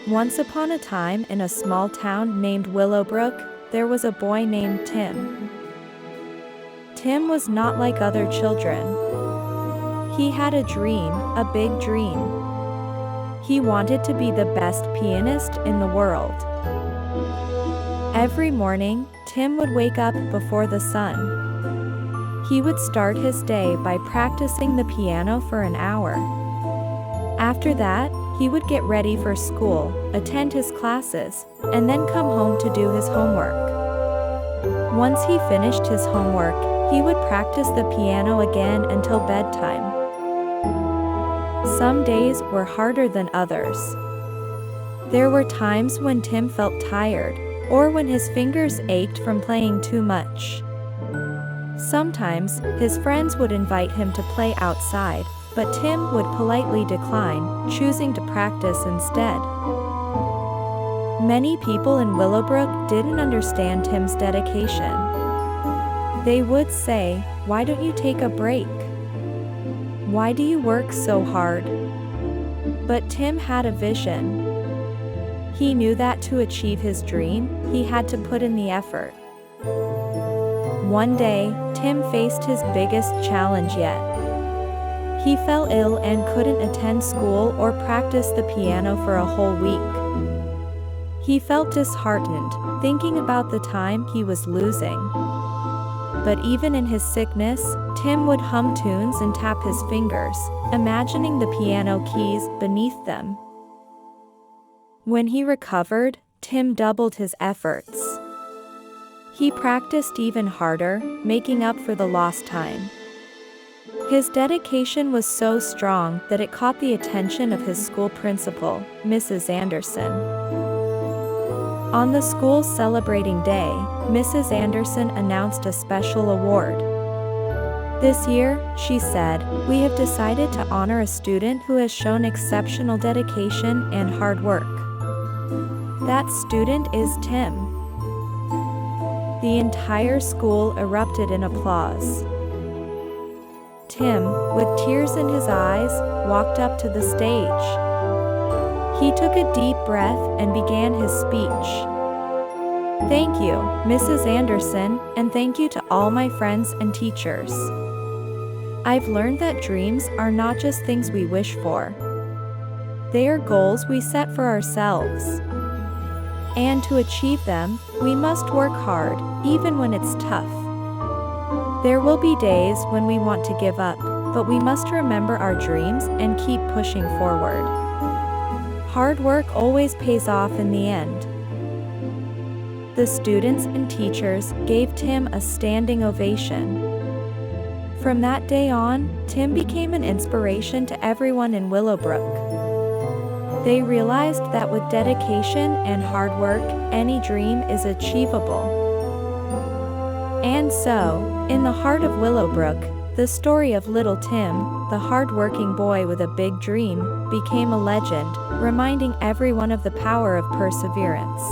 Once upon a time in a small town named Willowbrook, there was a boy named Tim. Tim was not like other children. He had a dream, a big dream. He wanted to be the best pianist in the world. Every morning, Tim would wake up before the sun. He would start his day by practicing the piano for an hour. After that, he would get ready for school, attend his classes, and then come home to do his homework. Once he finished his homework, he would practice the piano again until bedtime. Some days were harder than others. There were times when Tim felt tired, or when his fingers ached from playing too much. Sometimes, his friends would invite him to play outside, but Tim would politely decline, choosing to practice instead. Many people in Willowbrook didn't understand Tim's dedication. They would say, "Why don't you take a break? Why do you work so hard?" But Tim had a vision. He knew that to achieve his dream, he had to put in the effort. One day, Tim faced his biggest challenge yet. He fell ill and couldn't attend school or practice the piano for a whole week. He felt disheartened, thinking about the time he was losing. But even in his sickness, Tim would hum tunes and tap his fingers, imagining the piano keys beneath them. When he recovered, Tim doubled his efforts. He practiced even harder, making up for the lost time. His dedication was so strong that it caught the attention of his school principal, Mrs. Anderson. On the school's celebrating day, Mrs. Anderson announced a special award. This year, she said, "We have decided to honor a student who has shown exceptional dedication and hard work. That student is Tim." The entire school erupted in applause. Tim, with tears in his eyes, walked up to the stage. He took a deep breath and began his speech. "Thank you, Mrs. Anderson, and thank you to all my friends and teachers. I've learned that dreams are not just things we wish for. They are goals we set for ourselves. And to achieve them, we must work hard, even when it's tough. There will be days when we want to give up, but we must remember our dreams and keep pushing forward. Hard work always pays off in the end." The students and teachers gave Tim a standing ovation. From that day on, Tim became an inspiration to everyone in Willowbrook. They realized that with dedication and hard work, any dream is achievable. And so, in the heart of Willowbrook, the story of little Tim, the hard-working boy with a big dream, became a legend, reminding everyone of the power of perseverance.